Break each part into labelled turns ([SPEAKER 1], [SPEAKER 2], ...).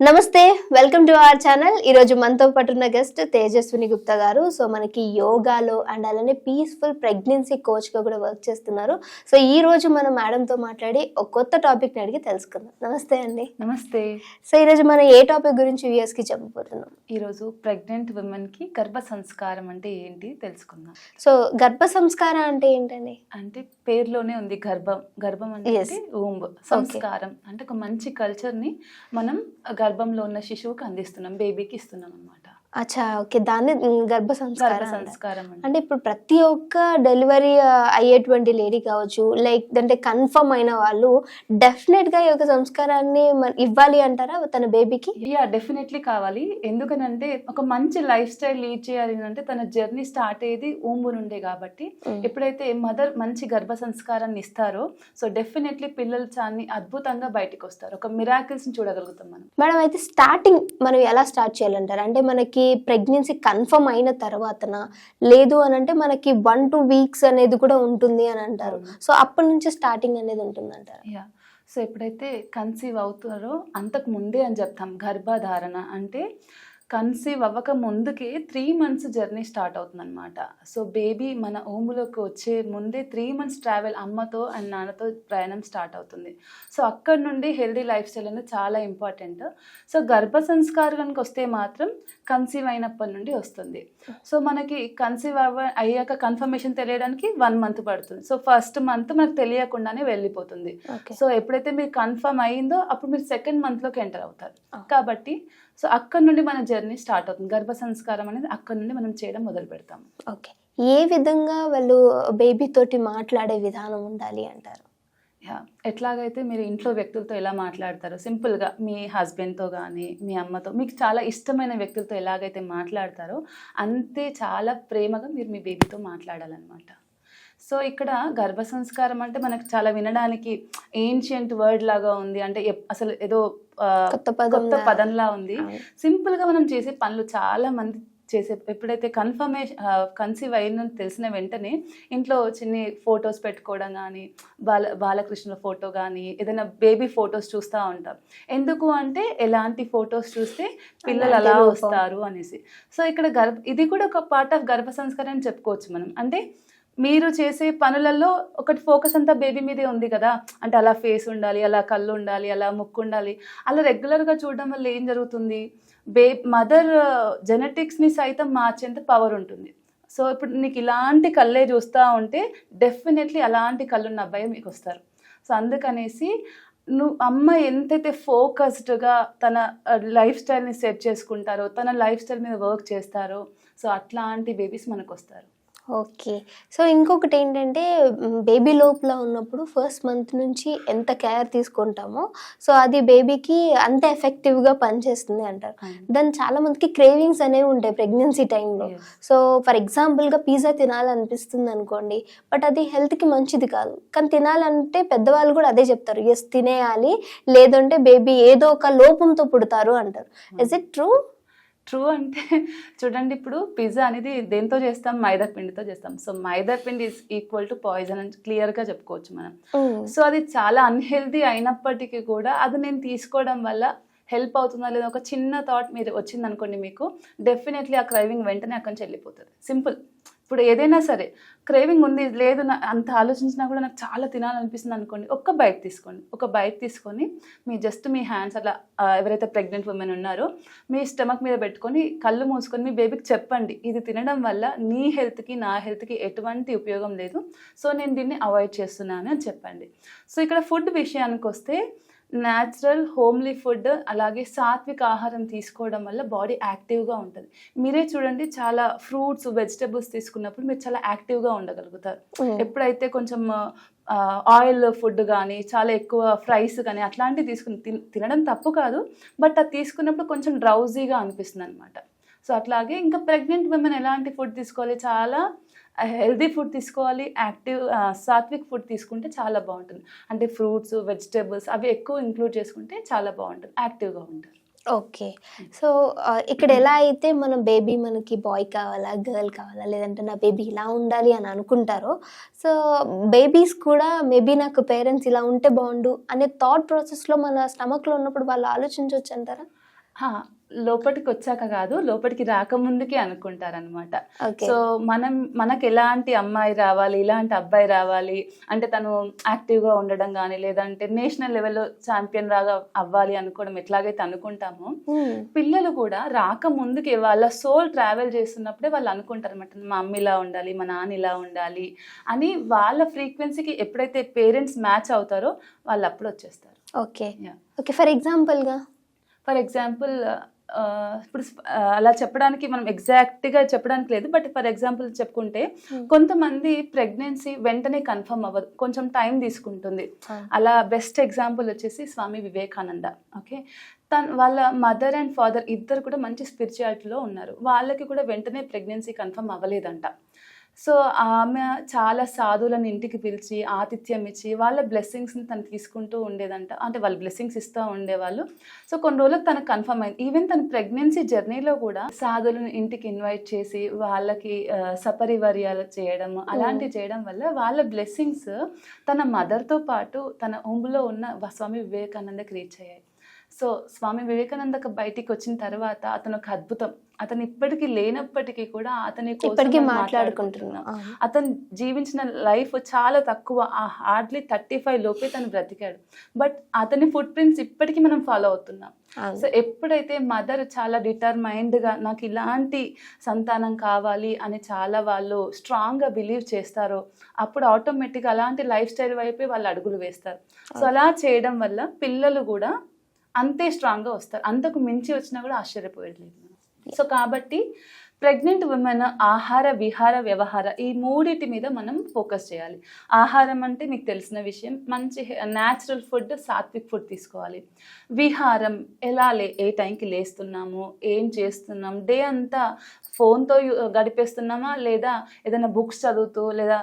[SPEAKER 1] నమస్తే, welcome to our channel. ఈరోజు మనతో పాటు ఉన్న గెస్ట్ తేజస్విని గుప్తా గారు. సో మనకి యోగాలో అండ్ అలానే పీస్ఫుల్ ప్రెగ్నెన్సీ కోచ్గా కూడా వర్క్ చేస్తున్నారు. సో ఈ రోజు మనం మేడంతో మాట్లాడి ఒక కొత్త టాపిక్ని అడిగి తెలుసుకుందాం. నమస్తే అండి.
[SPEAKER 2] నమస్తే.
[SPEAKER 1] సో ఈరోజు మనం ఏ టాపిక్ గురించి వ్యూయర్స్కి చెప్పబోతున్నాం?
[SPEAKER 2] ఈరోజు ప్రెగ్నెంట్ ఉమెన్కి గర్భ సంస్కారం అంటే ఏంటి తెలుసుకుందాం.
[SPEAKER 1] సో గర్భ సంస్కారం అంటే ఏంటండి?
[SPEAKER 2] అంటే పేరులోనే ఉంది గర్భం. గర్భం అంటే ఊంబ్. సంస్కారం అంటే ఒక మంచి కల్చర్ని మనం గర్భంలో ఉన్న శిశువుకి అందిస్తున్నాం, బేబీకి ఇస్తున్నాం అనమాట.
[SPEAKER 1] అచ్చా, ఓకే. దాన్ని గర్భ
[SPEAKER 2] సంస్కారం
[SPEAKER 1] అంటే ఇప్పుడు ప్రతి ఒక్క డెలివరీ అయ్యేటువంటి లేడీ కావచ్చు, లైక్ అంటే కన్ఫర్మ్ అయిన వాళ్ళు డెఫినెట్ గా ఈ యొక్క సంస్కారాన్ని ఇవ్వాలి అంటారా తన బేబీకి?
[SPEAKER 2] యా, డెఫినెట్లీ కావాలి. ఎందుకనంటే ఒక మంచి లైఫ్ స్టైల్ లీడ్ చేయాలి అంటే తన జర్నీ స్టార్ట్ అయ్యేది ఊంబు నుండే. కాబట్టి ఎప్పుడైతే మదర్ మంచి గర్భ సంస్కారాన్ని ఇస్తారో సో డెఫినెట్లీ పిల్లలు చాలా అద్భుతంగా బయటకు వస్తారు. ఒక మిరాకిల్స్ ని చూడగలుగుతాం మనం.
[SPEAKER 1] మేడం, అయితే స్టార్టింగ్ మనం ఎలా స్టార్ట్ చేయాలంటారు? అంటే మనకి ప్రెగ్నెన్సీ కన్ఫర్మ్ అయిన తర్వాతనా, లేదు అని అంటే మనకి 1-2 వీక్స్ అనేది కూడా ఉంటుంది అని అంటారు. సో అప్పటి నుంచి స్టార్టింగ్ అనేది ఉంటుంది అంటారు.
[SPEAKER 2] యా, సో ఎప్పుడైతే కన్సీవ్ అవుతారో అంతకు ముందే అని చెప్తాం. గర్భధారణ అంటే కన్సీవ్ అవ్వక ముందుకే 3 months జర్నీ స్టార్ట్ అవుతుంది అనమాట. సో బేబీ మన ఓములోకి వచ్చే ముందే 3 months ట్రావెల్ అమ్మతో అండ్ నాన్నతో ప్రయాణం స్టార్ట్ అవుతుంది. సో అక్కడ నుండి హెల్దీ లైఫ్ స్టైల్ అనేది చాలా ఇంపార్టెంట్. సో గర్భ సంస్కారానికి వస్తే మాత్రం కన్సీవ్ అయినప్పటి నుండి వస్తుంది. సో మనకి కన్సీవ్ అయ్యాక కన్ఫర్మేషన్ తెలియడానికి 1 month పడుతుంది. సో ఫస్ట్ మంత్ మనకు తెలియకుండానే వెళ్ళిపోతుంది. సో ఎప్పుడైతే మీరు కన్ఫర్మ్ అయ్యిందో అప్పుడు మీరు 2nd monthలోకి ఎంటర్ అవుతారు. కాబట్టి సో అక్కడ నుండి మన జర్నీ స్టార్ట్ అవుతుంది. గర్భ సంస్కారం అనేది అక్కడ నుండి మనం చేయడం మొదలు పెడతాం.
[SPEAKER 1] ఓకే, ఏ విధంగా వాళ్ళు బేబీ తోటి మాట్లాడే విధానం ఉండాలి అంటారు?
[SPEAKER 2] యా, ఎట్లాగైతే మీరు ఇంట్లో వ్యక్తులతో ఎలా మాట్లాడతారో సింపుల్గా మీ హస్బెండ్తో కానీ మీ అమ్మతో మీకు చాలా ఇష్టమైన వ్యక్తులతో ఎలాగైతే మాట్లాడతారో అంతే చాలా ప్రేమగా మీరు మీ బేబీతో మాట్లాడాలన్నమాట. సో ఇక్కడ గర్భ సంస్కారం అంటే మనకు చాలా వినడానికి ఏన్షియంట్ వర్డ్ లాగా ఉంది. అంటే అసలు ఏదో కొత్త పదంలా ఉంది. సింపుల్ గా మనం చేసే పనులు చాలా మంది చేసే. ఎప్పుడైతే కన్సీవ్ అయిందని తెలిసిన వెంటనే ఇంట్లో చిన్ని ఫొటోస్ పెట్టుకోవడం కానీ, బాలకృష్ణ ఫోటో కానీ, ఏదైనా బేబీ ఫొటోస్ చూస్తూ ఉంటాం. ఎందుకు అంటే ఎలాంటి ఫొటోస్ చూస్తే పిల్లలు అలా వస్తారు అనేసి. సో ఇక్కడ ఇది కూడా ఒక పార్ట్ ఆఫ్ గర్భ సంస్కారం అని చెప్పుకోవచ్చు మనం. అంటే మీరు చేసే పనులలో ఒకటి ఫోకస్ అంతా బేబీ మీదే ఉంది కదా. అంటే అలా ఫేస్ ఉండాలి, అలా కళ్ళు ఉండాలి, అలా ముక్కు ఉండాలి. అలా రెగ్యులర్గా చూడడం వల్ల ఏం జరుగుతుంది, మదర్ జెనెటిక్స్ని సైతం మార్చేంత పవర్ ఉంటుంది. సో ఇప్పుడు నీకు ఇలాంటి కళ్ళే చూస్తూ ఉంటే డెఫినెట్లీ అలాంటి కళ్ళున్న అబ్బాయి మీకు వస్తారు. సో అందుకనేసి అమ్మ ఎంతైతే ఫోకస్డ్గా తన లైఫ్ స్టైల్ని సెట్ చేసుకుంటారో, తన లైఫ్ స్టైల్ మీద వర్క్ చేస్తారో సో అట్లాంటి బేబీస్ మనకు వస్తారు.
[SPEAKER 1] ఓకే. సో ఇంకొకటి ఏంటంటే బేబీ లోపల ఉన్నప్పుడు ఫస్ట్ మంత్ నుంచి ఎంత కేర్ తీసుకుంటామో సో అది బేబీకి అంత ఎఫెక్టివ్గా పనిచేస్తుంది అంటారు. దాని చాలా మందికి క్రేవింగ్స్ అనేవి ఉంటాయి ప్రెగ్నెన్సీ టైంలో. సో ఫర్ ఎగ్జాంపుల్గా పిజ్జా తినాలనిపిస్తుంది అనుకోండి, బట్ అది హెల్త్కి మంచిది కాదు. కానీ తినాలంటే పెద్దవాళ్ళు కూడా అదే చెప్తారు, ఎస్ తినేయాలి, లేదంటే బేబీ ఏదో ఒక లోపంతో పుడతారు అంటారు. Is it true?
[SPEAKER 2] ట్రూ అంటే చూడండి, ఇప్పుడు పిజ్జా అనేది దేంతో చేస్తాం, మైదా పిండితో చేస్తాం. సో మైదా పిండి ఈజ్ ఈక్వల్ టు పాయిజన్ అని క్లియర్గా చెప్పుకోవచ్చు మనం. సో అది చాలా అన్హెల్దీ అయినప్పటికీ కూడా అది నేను తీసుకోవడం వల్ల హెల్ప్ అవుతుందా లేదా ఒక చిన్న థాట్ మీరు వచ్చింది అనుకోండి, మీకు డెఫినెట్లీ ఆ క్రైవింగ్ వెంటనే అక్కడి నుంచి వెళ్ళిపోతుంది. సింపుల్. ఇప్పుడు ఏదైనా సరే క్రేవింగ్ ఉంది, లేదు అంత ఆలోచించినా కూడా నాకు చాలా తినాలనిపిస్తుంది అనుకోండి, ఒక బైట్ తీసుకొని మీ జస్ట్ మీ హ్యాండ్స్ అట్లా ఎవరైతే ప్రెగ్నెంట్ ఉమెన్ ఉన్నారో మీ స్టమక్ మీద పెట్టుకొని కళ్ళు మూసుకొని మీ బేబీకి చెప్పండి, ఇది తినడం వల్ల నీ హెల్త్కి నా హెల్త్కి ఎటువంటి ఉపయోగం లేదు, సో నేను దీన్ని అవాయిడ్ చేస్తున్నాను అని చెప్పండి. సో ఇక్కడ ఫుడ్ విషయానికి వస్తే న్యాచురల్ హోమ్లీ ఫుడ్ అలాగే సాత్విక ఆహారం తీసుకోవడం వల్ల బాడీ యాక్టివ్గా ఉంటుంది. మీరే చూడండి, చాలా ఫ్రూట్స్ వెజిటబుల్స్ తీసుకున్నప్పుడు మీరు చాలా యాక్టివ్గా ఉండగలుగుతారు. ఎప్పుడైతే కొంచెం ఆయిల్ ఫుడ్ కానీ చాలా ఎక్కువ ఫ్రైస్ కానీ అట్లాంటివి తీసుకుని తినడం తప్పు కాదు, బట్ అది తీసుకున్నప్పుడు కొంచెం డ్రౌజీగా అనిపిస్తుంది అనమాట. సో అట్లాగే ఇంకా ప్రెగ్నెంట్ విమెన్ ఎలాంటి ఫుడ్ తీసుకోవాలి, చాలా హెల్దీ ఫుడ్ తీసుకోవాలి, సాత్విక్ ఫుడ్ తీసుకుంటే చాలా బాగుంటుంది. అంటే ఫ్రూట్స్ వెజిటేబుల్స్ అవి ఎక్కువ ఇంక్లూడ్ చేసుకుంటే చాలా బాగుంటుంది, యాక్టివ్గా ఉంటారు.
[SPEAKER 1] ఓకే. సో ఇక్కడ ఎలా అయితే మన బేబీ మనకి బాయ్ కావాలా, గర్ల్ కావాలా, లేదంటే నా బేబీ ఇలా ఉండాలి అని అనుకుంటారో, సో బేబీస్ కూడా మేబీ నాకు పేరెంట్స్ ఇలా ఉంటే బాగుండు అనే థాట్ ప్రాసెస్లో మన స్టమక్లో ఉన్నప్పుడు వాళ్ళు ఆలోచించవచ్చు అంటారా?
[SPEAKER 2] హా, లోపలికి వచ్చాక కాదు, లోపలికి రాకముందుకే అనుకుంటారనమాట.
[SPEAKER 1] ఓకే.
[SPEAKER 2] సో మనకి ఎలాంటి అమ్మాయి రావాలి, ఇలాంటి అబ్బాయి రావాలి అంటే తను యాక్టివ్గా ఉండడం కానీ, లేదంటే నేషనల్ లెవెల్లో ఛాంపియన్ రాగా అవ్వాలి అనుకోవడం ఎట్లాగైతే అనుకుంటామో, పిల్లలు కూడా రాకముందుకే వాళ్ళ సోల్ ట్రావెల్ చేస్తున్నప్పుడే వాళ్ళు అనుకుంటారు అనమాట, మా అమ్మ ఇలా ఉండాలి, మా నాన్న ఇలా ఉండాలి అని. వాళ్ళ ఫ్రీక్వెన్సీకి ఎప్పుడైతే పేరెంట్స్ మ్యాచ్ అవుతారో వాళ్ళు అప్పుడు వచ్చేస్తారు.
[SPEAKER 1] ఓకే.
[SPEAKER 2] Yeah.
[SPEAKER 1] ఓకే, ఫర్ ఎగ్జాంపుల్గా
[SPEAKER 2] ఫర్ ఎగ్జాంపుల్ ఇప్పుడు అలా చెప్పడానికి మనం ఎగ్జాక్ట్గా చెప్పడానికి లేదు, బట్ ఫర్ ఎగ్జాంపుల్ చెప్పుకుంటే కొంతమంది ప్రెగ్నెన్సీ వెంటనే కన్ఫర్మ్ అవ్వదు, కొంచెం టైం తీసుకుంటుంది. అలా బెస్ట్ ఎగ్జాంపుల్ వచ్చేసి స్వామి వివేకానంద. ఓకే, వాళ్ళ మదర్ అండ్ ఫాదర్ ఇద్దరు కూడా మంచి స్పిరిచువాలిటీలో ఉన్నారు, వాళ్ళకి కూడా వెంటనే ప్రెగ్నెన్సీ కన్ఫర్మ్ అవ్వలేదంట. సో ఆమె చాలా సాధువులను ఇంటికి పిలిచి ఆతిథ్యం ఇచ్చి వాళ్ళ బ్లెస్సింగ్స్ని తను తీసుకుంటూ ఉండేదంట, అంటే వాళ్ళు బ్లెస్సింగ్స్ ఇస్తూ ఉండేవాళ్ళు. సో కొన్ని రోజులకు తనకు కన్ఫర్మ్ అయింది. ఈవెన్ తన ప్రెగ్నెన్సీ జర్నీలో కూడా సాధువులను ఇంటికి ఇన్వైట్ చేసి వాళ్ళకి సపరివర్యాలు చేయడం, అలాంటివి చేయడం వల్ల వాళ్ళ బ్లెస్సింగ్స్ తన మదర్తో పాటు తన హోమ్లో ఉన్న స్వామి వివేకానందకి రీచ్ అయ్యాయి. సో స్వామి వివేకానందకు బయటికి వచ్చిన తర్వాత అతను ఒక అద్భుతం. అతను ఇప్పటికీ లేనప్పటికీ కూడా అతని కోసం మాట్లాడుకుంటున్నాం. అతను జీవించిన లైఫ్ చాలా తక్కువ, హార్డ్లీ 35 లోపే తను బ్రతికాడు. బట్ అతని ఫుట్ ప్రింట్స్ ఇప్పటికీ మనం ఫాలో అవుతున్నాం. సో ఎప్పుడైతే మదర్ చాలా డిటర్మైన్డ్గా నాకు ఇలాంటి సంతానం కావాలి అని చాలా వాళ్ళు స్ట్రాంగ్గా బిలీవ్ చేస్తారో అప్పుడు ఆటోమేటిక్గా అలాంటి లైఫ్ స్టైల్ వైపే వాళ్ళు అడుగులు వేస్తారు. సో అలా చేయడం వల్ల పిల్లలు కూడా అంతే స్ట్రాంగ్గా వస్తారు, అంతకు మించి వచ్చినా కూడా ఆశ్చర్యపోయట్లేదు. సో కాబట్టి ప్రెగ్నెంట్ ఉమెన్ ఆహార విహార వ్యవహార ఈ మూడిటి మీద మనం ఫోకస్ చేయాలి. ఆహారం అంటే మీకు తెలిసిన విషయం, మంచి న్యాచురల్ ఫుడ్, సాత్విక్ ఫుడ్ తీసుకోవాలి. విహారం ఎలా ఏ టైంకి లేస్తున్నాము, ఏం చేస్తున్నాం, డే అంతా ఫోన్తో గడిపేస్తున్నామా లేదా ఏదైనా బుక్స్ చదువుతూ లేదా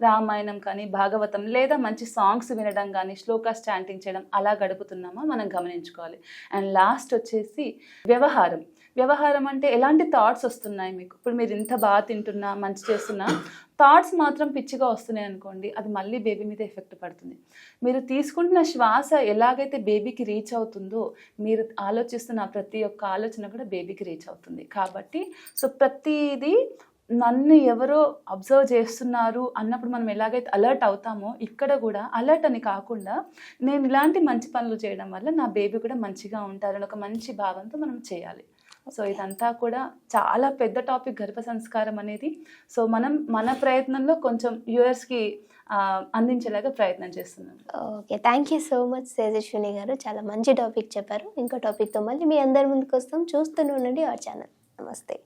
[SPEAKER 2] రామాయణం కానీ భాగవతం లేదా మంచి సాంగ్స్ వినడం కానీ శ్లోకాస్ చాంటింగ్ చేయడం అలా గడుపుతున్నామా మనం గమనించుకోవాలి. అండ్ లాస్ట్ వచ్చేసి వ్యవహారం. వ్యవహారం అంటే ఎలాంటి థాట్స్ వస్తున్నాయి మీకు, ఇప్పుడు మీరు ఇంత బాగా తింటున్నా మంచి చేస్తున్నా థాట్స్ మాత్రం పిచ్చిగా వస్తున్నాయి అనుకోండి, అది మళ్ళీ బేబీ మీద ఎఫెక్ట్ పడుతుంది. మీరు తీసుకుంటున్న శ్వాస ఎలాగైతే బేబీకి రీచ్ అవుతుందో మీరు ఆలోచిస్తున్న ప్రతి ఒక్క ఆలోచన కూడా బేబీకి రీచ్ అవుతుంది. కాబట్టి సో ప్రతిదీ నన్ను ఎవరో అబ్జర్వ్ చేస్తున్నారు అన్నప్పుడు మనం ఎలాగైతే అలర్ట్ అవుతామో ఇక్కడ కూడా అలర్ట్ అని కాకుండా నేను ఇలాంటి మంచి పనులు చేయడం వల్ల నా బేబీ కూడా మంచిగా ఉంటారని ఒక మంచి భావంతో మనం చేయాలి. సో ఇదంతా కూడా చాలా పెద్ద టాపిక్ గర్భ సంస్కారం అనేది. సో మనం మన ప్రయత్నంలో కొంచెం వ్యూయర్స్కి అందించేలాగా ప్రయత్నం చేస్తున్నాం.
[SPEAKER 1] Okay, thank you so much Tejaswini గారు, చాలా మంచి టాపిక్ చెప్పారు. ఇంకో టాపిక్తో మళ్ళీ మీ అందరి ముందుకు వస్తాం, చూస్తూనే ఉండండి అవర్ ఛానల్. నమస్తే.